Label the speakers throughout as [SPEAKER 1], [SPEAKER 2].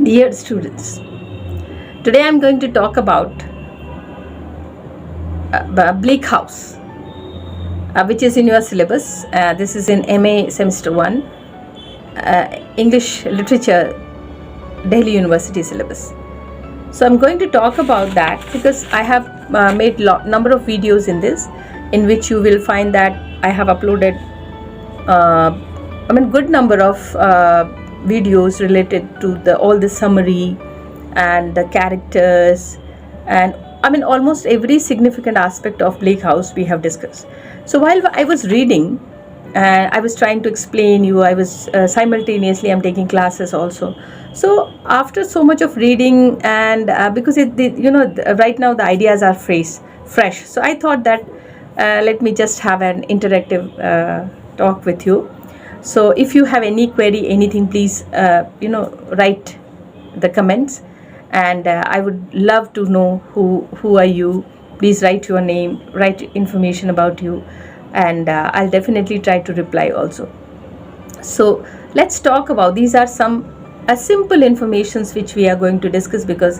[SPEAKER 1] Dear students, today I am going to talk about Bleak House, which is in your syllabus. This is in MA Semester 1, English Literature, Delhi University syllabus. So I'm going to talk about that because I have made number of videos in this, in which you will find that I have uploaded good number of videos related to all the summary and the characters, and almost every significant aspect of Bleak House we have discussed. So while I was reading, I was trying to explain you, I was simultaneously I'm taking classes also. So after so much of reading, and because right now the ideas are fresh, so I thought that let me just have an interactive talk with you. So if you have any query, anything, please write the comments, and I would love to know who are you. Please write your name, write information about you, and I'll definitely try to reply also. So let's talk about, these are some simple informations which we are going to discuss, because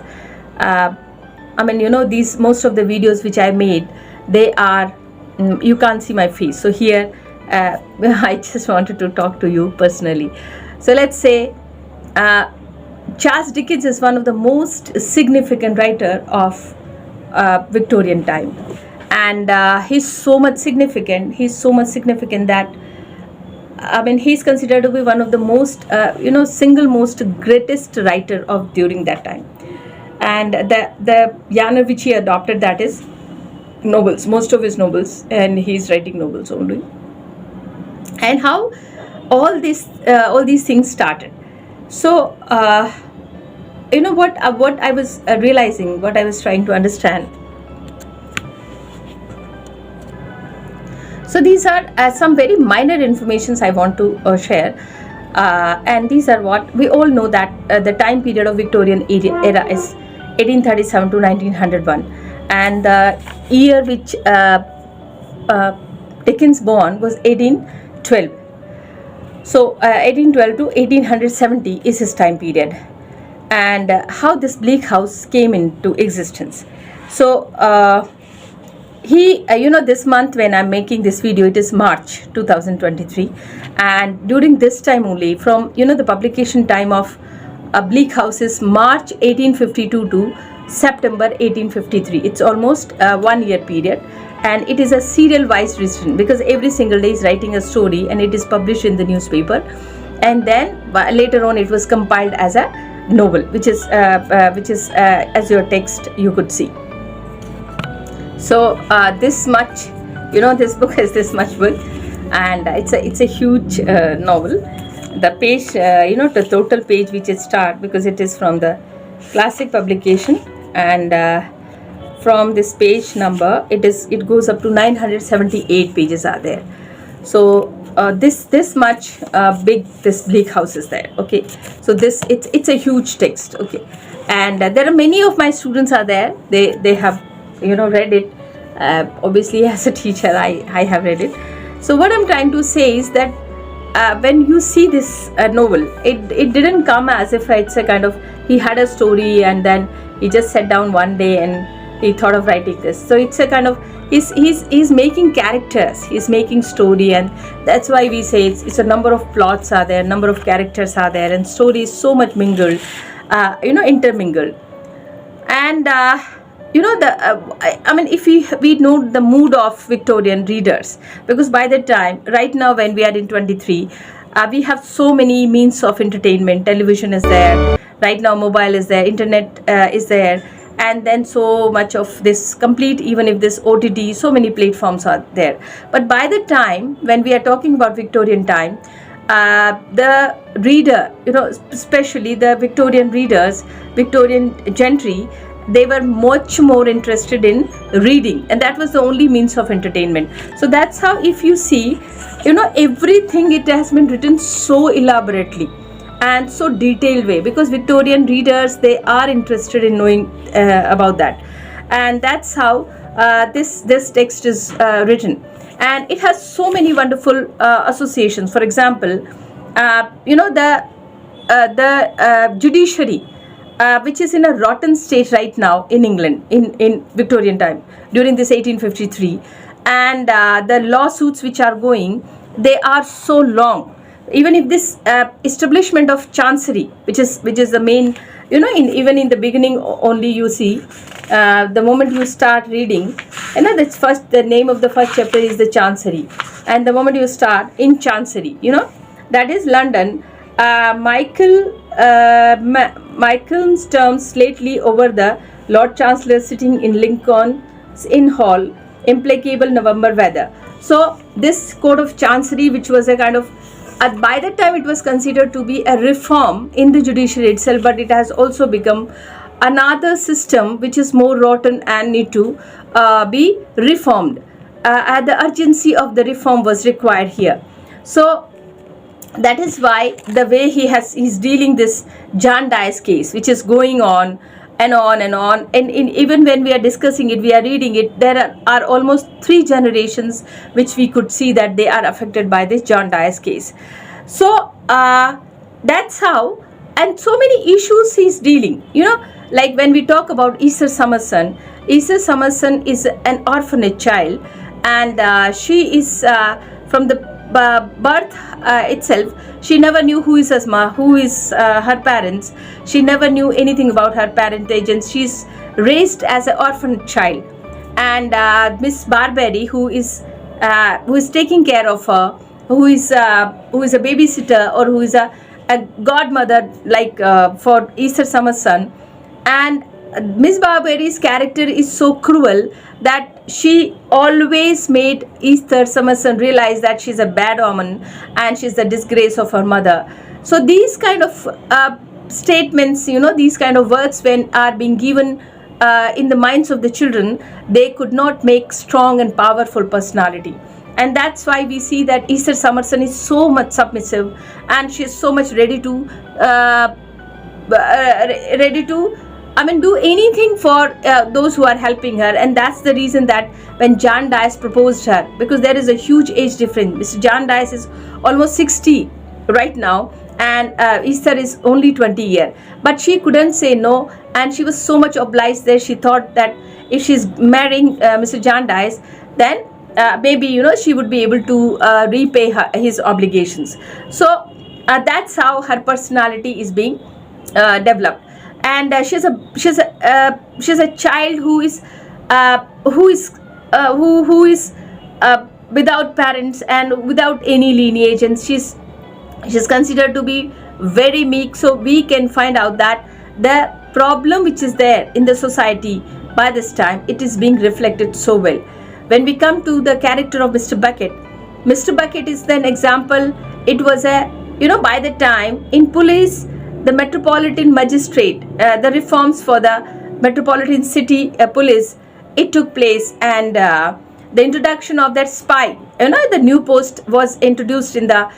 [SPEAKER 1] these most of the videos which I made, they are you can't see my face. So here I just wanted to talk to you personally. So let's say Charles Dickens is one of the most significant writer of Victorian time, and he's so much significant that he's considered to be one of the most single most greatest writer of during that time. And the genre which he adopted, that is novels, most of his novels, and he's writing novels only. And how all these things started. So what I was realizing, what I was trying to understand. So these are some very minor informations I want to share, and these are what we all know, that the time period of Victorian era is 1837 to 1901, and the year which Dickens born was 1812. So 1812 to 1870 is his time period, and how this Bleak House came into existence. So he this month when I'm making this video, it is March 2023, and during this time only, from the publication time of Bleak House is March 1852 to September 1853. It's almost 1 year period, and it is a serial wise written, because every single day is writing a story and it is published in the newspaper, and then later on it was compiled as a novel, which is as your text you could see. So this much, this book has this much width, and it's a huge novel. The page, the total page which it start, because it is from the classic publication, and from this page number, it goes up to 978 pages are there. So this much big this Bleak House is there. Okay, so it's a huge text. Okay, and there are many of my students are there. They have read it. Obviously as a teacher I have read it. So what I'm trying to say is that when you see this novel, it didn't come as if it's a kind of, he had a story and then he just sat down one day and he thought of writing this. So it's a kind of, he's making characters, he's making story, and that's why we say it's a number of plots are there, number of characters are there, and story is so much mingled, intermingled. And if we know the mood of Victorian readers, because by the time, right now when we are in 23, we have so many means of entertainment. Television is there, right now mobile is there, internet is there, and then so much of this complete, even if this OTT, so many platforms are there. But by the time when we are talking about Victorian time, the reader, especially the Victorian readers, Victorian gentry, they were much more interested in reading, and that was the only means of entertainment. So that's how, if you see, everything, it has been written so elaborately and so detailed way, because Victorian readers, they are interested in knowing about that, and that's how this text is written, and it has so many wonderful associations. For example, the judiciary, which is in a rotten state right now in England in Victorian time during this 1853, and the lawsuits which are going, they are so long. Even if this establishment of chancery, which is the main, even in the beginning only, you see, the moment you start reading, that's first, the name of the first chapter is the chancery, and the moment you start in chancery, that is London. Michael's terms lately over the Lord Chancellor sitting in Lincoln's Inn Hall, implacable November weather. So this Code of Chancery, which was a kind of, by that time it was considered to be a reform in the judiciary itself, but it has also become another system which is more rotten and need to be reformed. The urgency of the reform was required here. So that is why the way he's dealing this Jarndyce case, which is going on and on and on, and even when we are discussing it, we are reading it, there are almost 3 generations which we could see that they are affected by this Jarndyce case. So that's how, and so many issues he's dealing, like when we talk about Esther Summerson is an orphanage child, and she is from the birth itself, she never knew who is her parents. She never knew anything about her parentage, and she's raised as an orphan child. And Miss Barbary, who is taking care of her, who is a babysitter, or who is a godmother, like for Esther Summerson. And Miss Barbary's character is so cruel that she always made Esther Summerson realize that she's a bad woman and she's the disgrace of her mother. So these kind of statements, these kind of words, when are being given in the minds of the children, they could not make strong and powerful personality. And that's why we see that Esther Summerson is so much submissive, and she is so much ready to do anything for those who are helping her. And that's the reason that when Jarndyce proposed her, because there is a huge age difference. Mr. Jarndyce is almost 60 right now, and Esther is only 20 years. But she couldn't say no, and she was so much obliged there. She thought that if she's marrying Mr. Jarndyce, then maybe, she would be able to repay his obligations. So that's how her personality is being developed. And she's a child who is without parents and without any lineage, and she's considered to be very meek. So we can find out that the problem which is there in the society by this time, it is being reflected so well. When we come to the character of Mr. Bucket is an example. It was by the time in police, the metropolitan magistrate, the reforms for the metropolitan city police, it took place, and the introduction of that spy, the new post was introduced in the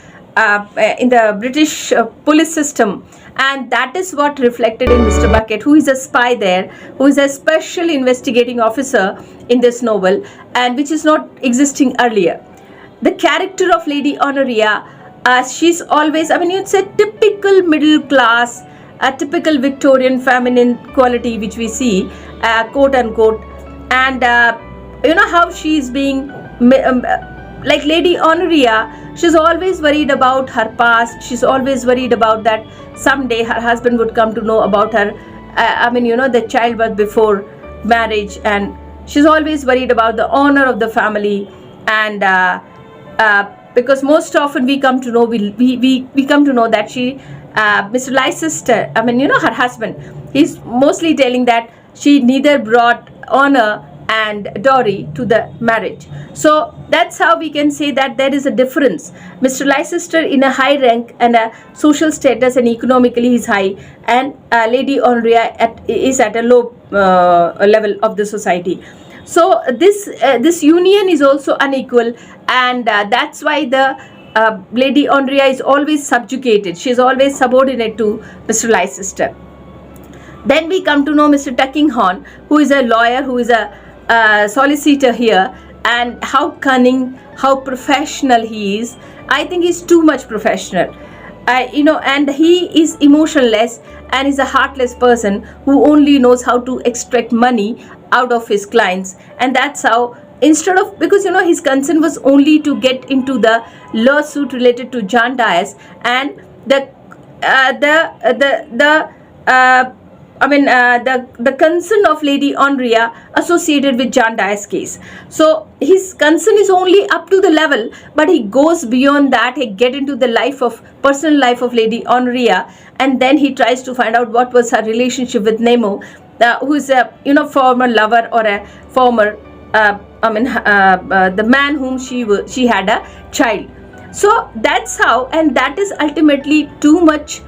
[SPEAKER 1] British police system, and that is what reflected in Mr. Bucket, who is a spy there, who is a special investigating officer in this novel, and which is not existing earlier. The character of Lady Honoria, she's always, it's a typical middle class, a typical Victorian feminine quality which we see, quote unquote, and how she's being, like Lady Honoria, she's always worried about her past. She's always worried about that someday her husband would come to know about her, the childbirth before marriage, and she's always worried about the honor of the family, and because most often we come to know that she, Mr. Leicester, her husband, he's mostly telling that she neither brought honor and dowry to the marriage. So that's how we can say that there is a difference. Mr. Leicester in a high rank and a social status, and economically is high, and Lady Honoria is at a low level of the society. So this union is also unequal, and that's why the Lady Honoria is always subjugated. She is always subordinate to Mr. Leicester. Then we come to know Mr. Tuckinghorn, who is a lawyer, who is a solicitor here, and how cunning, how professional he is. I think he's too much professional. and he is emotionless and is a heartless person who only knows how to extract money out of his clients. And that's how, instead of, because his concern was only to get into the lawsuit related to John Dias and the concern of Lady Honoria associated with John Dias case. So his concern is only up to the level, but he goes beyond that. He get into the personal life of Lady Honoria, and then he tries to find out what was her relationship with Nemo, who is a former lover or a former the man whom she had a child. So that's how, and that is ultimately too much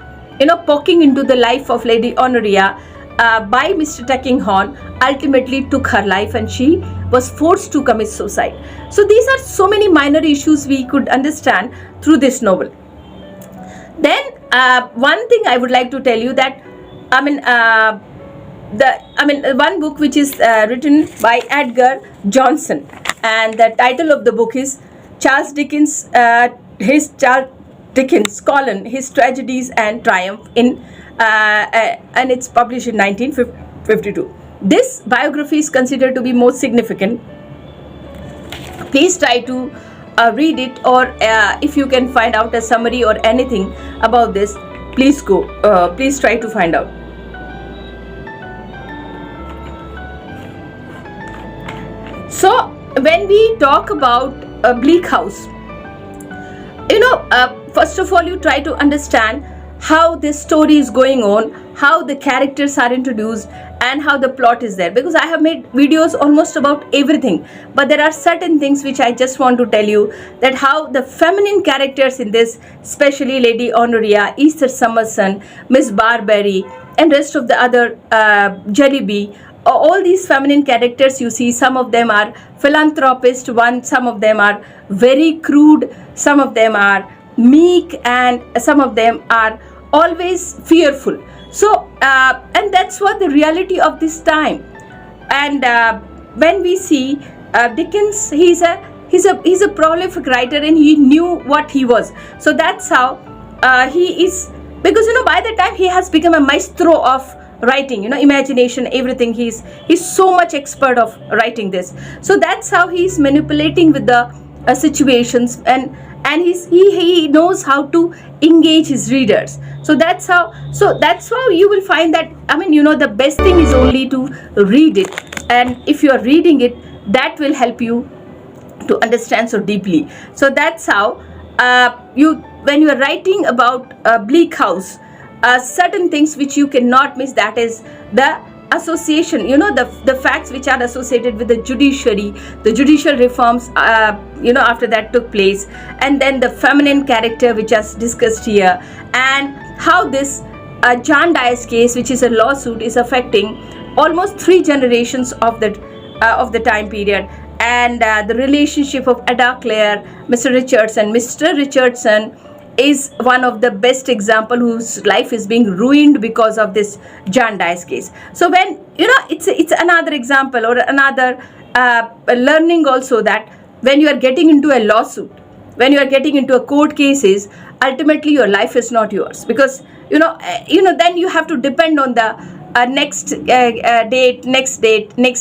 [SPEAKER 1] poking into the life of Lady Honoria by Mr. Tulkinghorn ultimately took her life, and she was forced to commit suicide. So these are so many minor issues we could understand through this novel. Then one thing I would like to tell you that one book which is written by Edgar Johnson, and the title of the book is Charles Dickens, His Tragedies and Triumph, and it's published in 1952. This biography is considered to be most significant. Please try to read it, or if you can find out a summary or anything about this, please try to find out. So when we talk about Bleak House, first of all, you try to understand how this story is going on, how the characters are introduced, and how the plot is there, because I have made videos almost about everything, but there are certain things which I just want to tell you, that how the feminine characters in this, especially Lady Honoria, Esther Summerson, Miss Barbary, and rest of the other Jellyby, all these feminine characters, you see, some of them are philanthropist, some of them are very crude, some of them are meek, and some of them are always fearful. So and that's what the reality of this time. And when we see Dickens, he's a prolific writer, and he knew what he was. So that's how he is, because by the time he has become a maestro of writing, imagination, everything, he's so much expert of writing this. So that's how he's manipulating with the situations, and he knows how to engage his readers. So that's how you will find that, the best thing is only to read it, and if you are reading it, that will help you to understand so deeply. So that's how when you are writing about Bleak House, certain things which you cannot miss, that is the association, the facts which are associated with the judiciary, the judicial reforms after that took place, and then the feminine character which is discussed here, and how this John Dias case, which is a lawsuit, is affecting almost 3 generations of the time period, and the relationship of Ada Clare, Mr. Richardson is one of the best example whose life is being ruined because of this John Dias case. So when it's another example, or another learning also, that when you are getting into a lawsuit, when you are getting into a court cases, ultimately your life is not yours, because then you have to depend on the next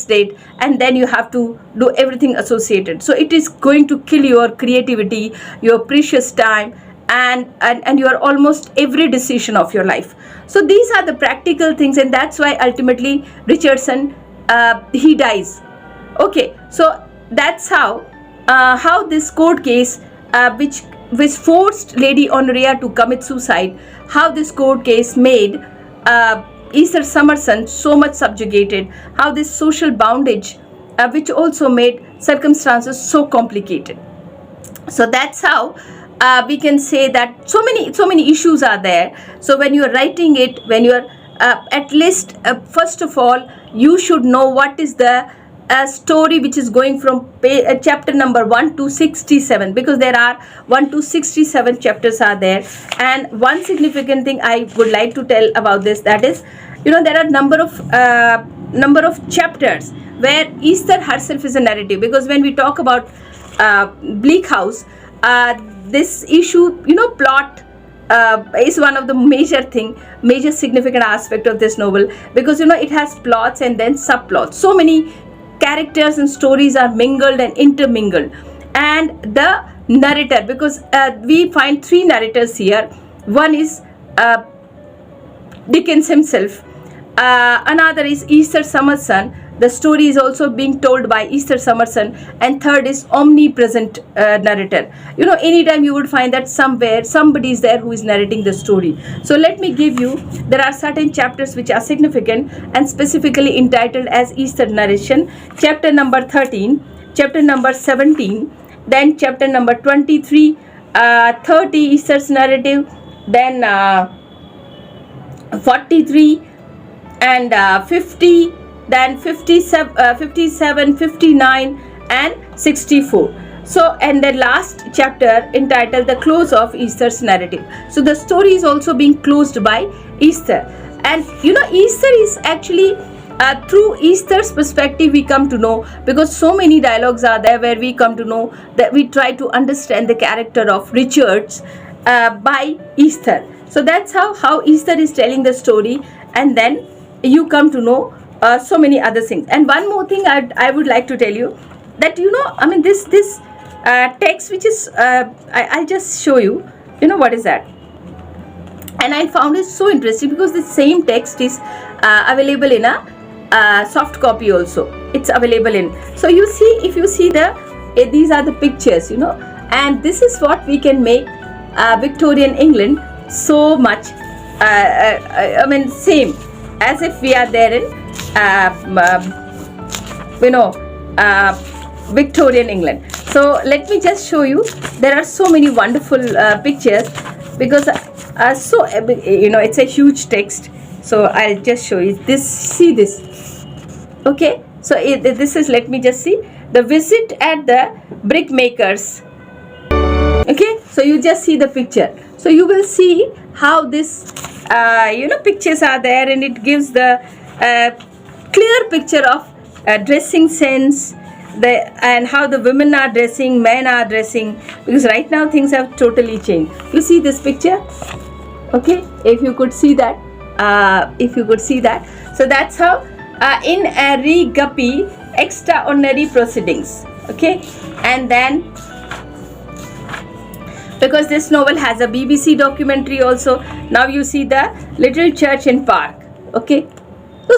[SPEAKER 1] date, and then you have to do everything associated. So it is going to kill your creativity, your precious time, and your almost every decision of your life. So these are the practical things, and that's why ultimately Richardson he dies. Okay, so that's how this court case which forced Lady Honoria to commit suicide, how this court case made Esther Summerson so much subjugated, how this social bondage which also made circumstances so complicated. So that's how we can say that so many issues are there. So when you are writing it, when you are at least first of all, you should know what is the story which is going from chapter number 1 to 67, because there are 1 to 67 chapters are there. And one significant thing I would like to tell about this, that is, there are number of chapters where Esther herself is a narrative, because when we talk about Bleak House, this issue, plot is one of the major significant aspect of this novel, because it has plots and then subplots. So many characters and stories are mingled and intermingled. And the narrator, because we find three narrators here. One is Dickens himself, another is Easter Summerson. The story is also being told by Easter Summerson, and third is omnipresent narrator. Anytime you would find that somewhere somebody is there who is narrating the story. So let me give you, there are certain chapters which are significant and specifically entitled as Easter narration. Chapter number 13, chapter number 17, then chapter number 23, 30 Easter's narrative, then 43 and 50, then 57, 59 and 64. So, and the last chapter entitled The Close of Easter's Narrative. So the story is also being closed by Easter. And Easter is actually through Easter's perspective we come to know, because so many dialogues are there where we come to know, that we try to understand the character of Richards by Easter. So that's how Easter is telling the story, and then you come to know so many other things. And one more thing I would like to tell you, that this text which is I'll just show you, what is that. And I found it so interesting because the same text is available in a soft copy also. It's available in, so you see, if you see these are the pictures, and this is what we can make Victorian England so much same as if we are there in Victorian England. So let me just show you, there are so many wonderful pictures, because it's a huge text. So I'll just show you this. See this, okay? So this is, let me just see, the visit at the brickmakers. Okay, so you just see the picture. So you will see how this pictures are there, and it gives the clear picture of dressing sense, and how the women are dressing, men are dressing, because right now things have totally changed. You see this picture, okay? If you could see that, so that's how in a re-guppy extraordinary proceedings, okay? And then, because this novel has a BBC documentary also, now you see the little church and park, okay?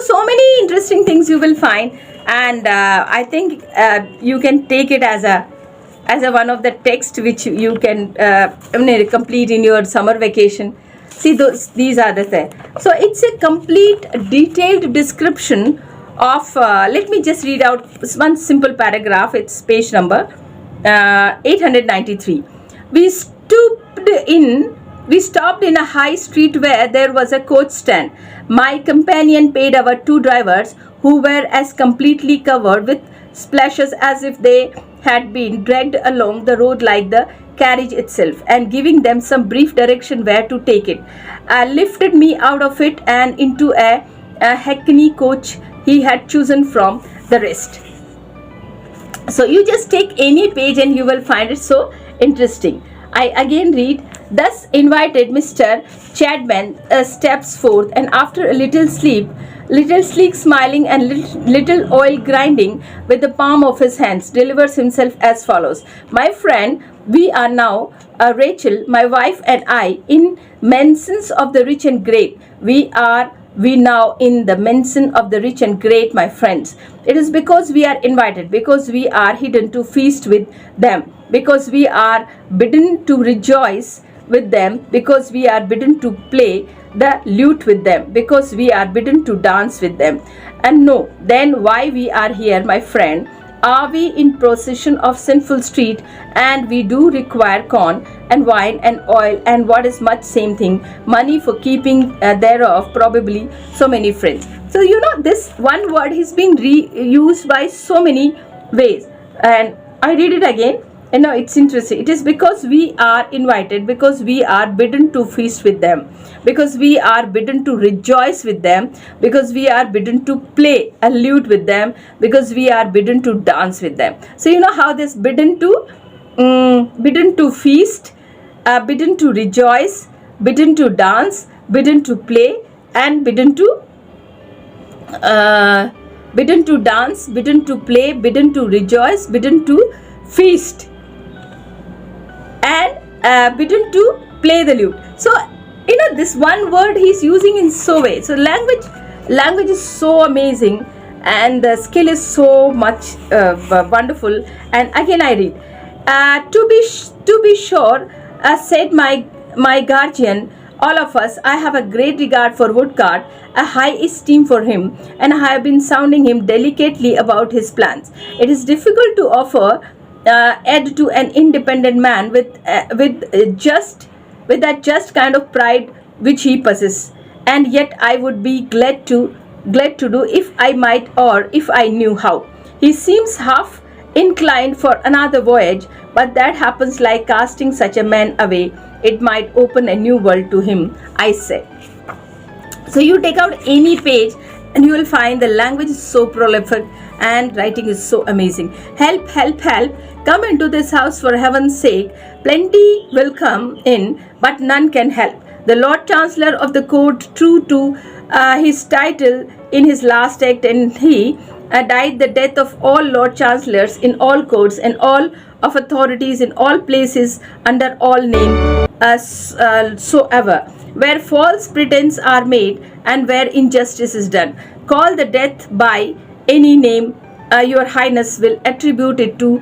[SPEAKER 1] So many interesting things you will find, and I think you can take it as a one of the text which you can complete in your summer vacation. See, these are the things. So it's a complete detailed description of let me just read out one simple paragraph. It's page number 893. We stopped in a high street where there was a coach stand. My companion paid our two drivers, who were as completely covered with splashes as if they had been dragged along the road like the carriage itself, and giving them some brief direction where to take it, lifted me out of it and into a hackney coach he had chosen from the rest. So you just take any page and you will find it so interesting. I again read, thus invited Mr. Chadman steps forth, and after a little sleek smiling and little oil grinding with the palm of his hands, delivers himself as follows. My friend, we are now, Rachel, my wife and I, in mentions of the rich and great. We now in the mention of the rich and great, my friends. It is because we are invited, because we are hidden to feast with them, because we are bidden to rejoice with them, because we are bidden to play the lute with them, because we are bidden to dance with them. And know then why we are here, my friend. Are we in possession of sinful street, and we do require corn and wine and oil, and what is much same thing, money for keeping thereof, probably so many friends. So this one word is being reused by so many ways, and I read it again. And now it's interesting. It is because we are invited, because we are bidden to feast with them, because we are bidden to rejoice with them, because we are bidden to play a lute with them, because we are bidden to dance with them. So how this bidden to feast, bidden to rejoice, bidden to dance, bidden to play, and bidden to dance, bidden to play, bidden to rejoice, bidden to feast, and bidden to play the lute. So this one word he's using in so way. So language is so amazing, and the skill is so much wonderful. And again I read, to be sure, said my guardian, all of us, I have a great regard for Woodcart, a high esteem for him, and I have been sounding him delicately about his plans. It is difficult to offer aid to an independent man with that just kind of pride which he possesses, and yet I would be glad to do if I might, or if I knew how. He seems half inclined for another voyage, but that happens like casting such a man away. It might open a new world to him, I say. So you take out any page and you will find the language is so prolific and writing is so amazing. Help, help, help. Come into this house for heaven's sake. Plenty will come in, but none can help. The Lord Chancellor of the Court, true to his title in his last act, and he died the death of all Lord Chancellors in all courts and all of authorities in all places under all name soever, where false pretense are made and where injustice is done. Call the death by any name your highness will attribute it to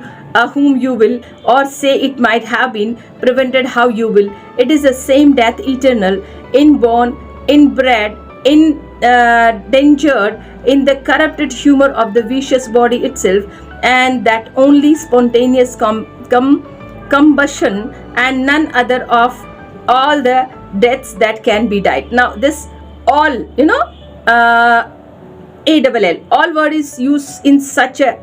[SPEAKER 1] whom you will, or say it might have been prevented how you will. It is the same death, eternal, inborn, inbred, endangered in the corrupted humor of the vicious body itself, and that only spontaneous combustion, and none other of all the deaths that can be died. Now this all, ALL, all word is used in such a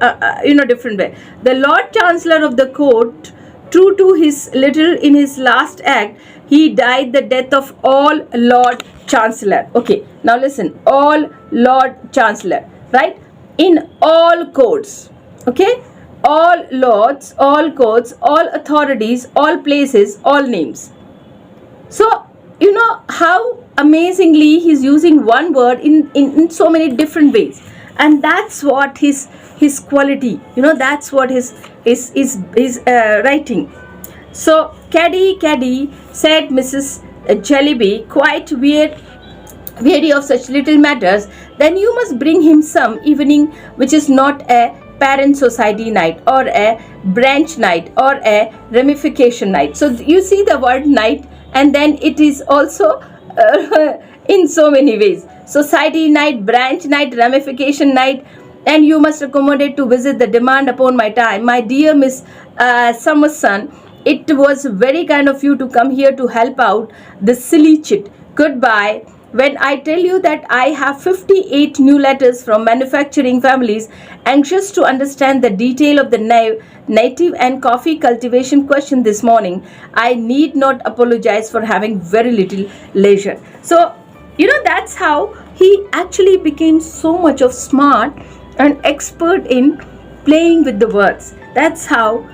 [SPEAKER 1] different way. The Lord Chancellor of the Court, true to his little in his last act, he died the death of all Lord Chancellor. Okay, now listen, all Lord Chancellor, right? In all courts, okay, all lords, all courts, all authorities, all places, all names. So how amazingly he's using one word in so many different ways, and that's what his quality, that's what his writing. So caddy, said Mrs. Jellyby, quite weary of such little matters, then you must bring him some evening which is not a parent society night, or a branch night, or a ramification night. So you see the word night, and then it is also in so many ways. Society night, branch night, ramification night, and you must accommodate to visit the demand upon my time. My dear Miss Summerson, it was very kind of you to come here to help out the silly chit. Goodbye. When I tell you that I have 58 new letters from manufacturing families anxious to understand the detail of the native and coffee cultivation question this morning, I need not apologize for having very little leisure. So, that's how he actually became so much of smart and expert in playing with the words. That's how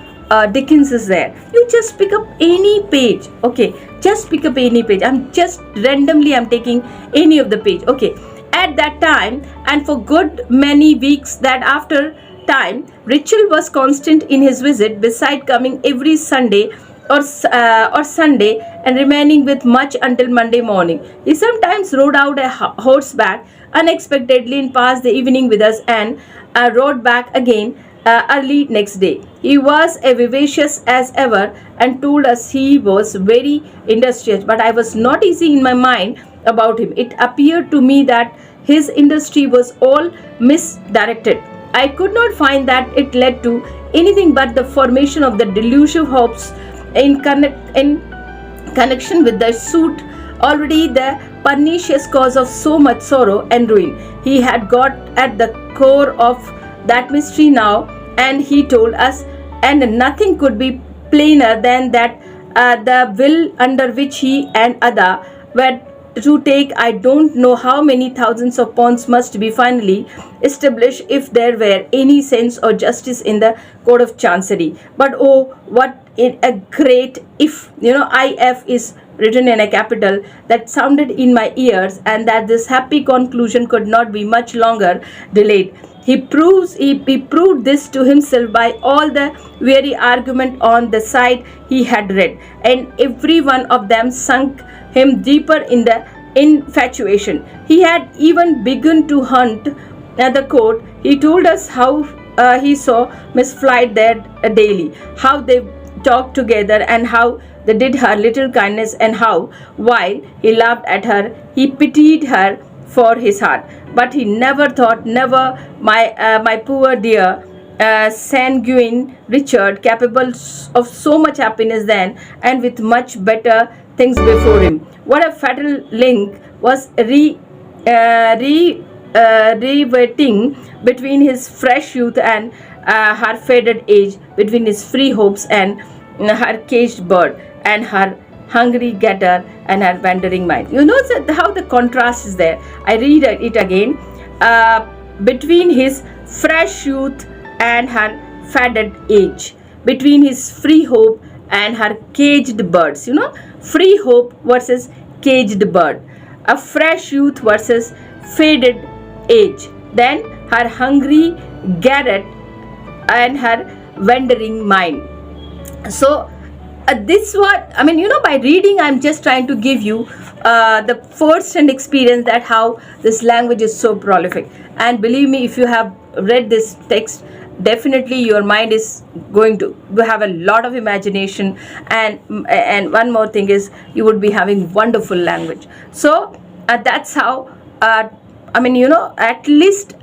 [SPEAKER 1] Dickens is there. You just pick up any page, okay, just pick up any page. I'm just randomly taking any of the page, okay. At that time, and for good many weeks that after time, Rachel was constant in his visit, beside coming every Sunday or Sunday and remaining with much until Monday morning. He sometimes rode out a horseback unexpectedly and passed the evening with us, and rode back again early next day. He was as vivacious as ever and told us he was very industrious, but I was not easy in my mind about him. It appeared to me that his industry was all misdirected. I could not find that it led to anything but the formation of the delusive hopes in connection with the suit, already the pernicious cause of so much sorrow and ruin. He had got at the core of that mystery now, and he told us, and nothing could be plainer than that the will under which he and Ada were to take I don't know how many thousands of pounds must be finally established if there were any sense or justice in the Code of Chancery. But oh, what a great if, if is written in a capital that sounded in my ears, and that this happy conclusion could not be much longer delayed. He proved this to himself by all the weary argument on the side he had read, and every one of them sunk him deeper in the infatuation. He had even begun to hunt at the court. He told us how he saw Miss Flite there daily, how they talked together, and how they did her little kindness, and how, while he laughed at her, he pitied her for his heart. But he never thought, never, my poor dear sanguine Richard, capable of so much happiness then, and with much better things before him. What a fatal link was riveting between his fresh youth and her faded age, between his free hopes and her caged bird, and her hungry getter and her wandering mind. You know how the contrast is there. I read it again. Between his fresh youth and her faded age, between his free hope and her caged birds. You know, free hope versus caged bird, a fresh youth versus faded age, then her hungry garret and her wandering mind. So this what I mean, you know, by reading I'm just trying to give you the first-hand experience that how this language is so prolific. And believe me, if you have read this text, definitely your mind is going to have a lot of imagination, and one more thing is you would be having wonderful language. So that's how I mean, you know, at least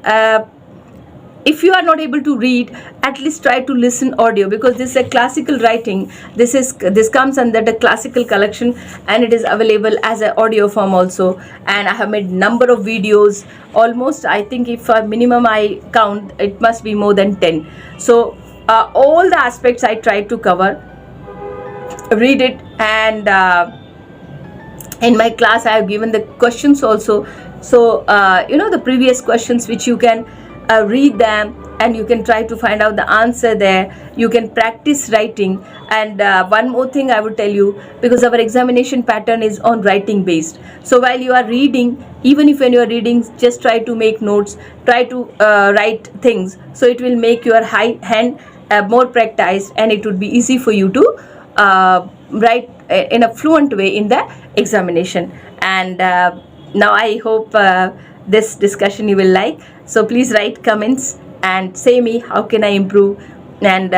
[SPEAKER 1] if you are not able to read, at least try to listen audio, because this is a classical writing. This comes under the classical collection, and it is available as an audio form also. And I have made number of videos, almost I think if a minimum I count, it must be more than 10. So all the aspects I try to cover. Read it, and in my class I have given the questions also. So you know, the previous questions which you can read them, and you can try to find out the answer there. You can practice writing. And one more thing I would tell you, because our examination pattern is on writing based. So while you are reading, even if when you are reading, just try to make notes, try to write things, so it will make your hand more practiced, and it would be easy for you to write in a fluent way in the examination. And now I hope this discussion you will like. So please write comments and say me how can I improve, and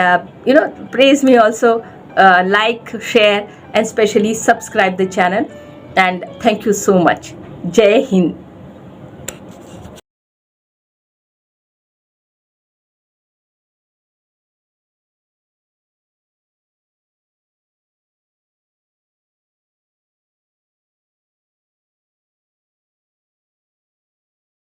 [SPEAKER 1] you know, praise me also, like, share, and especially subscribe the channel. And thank you so much. Jai Hind.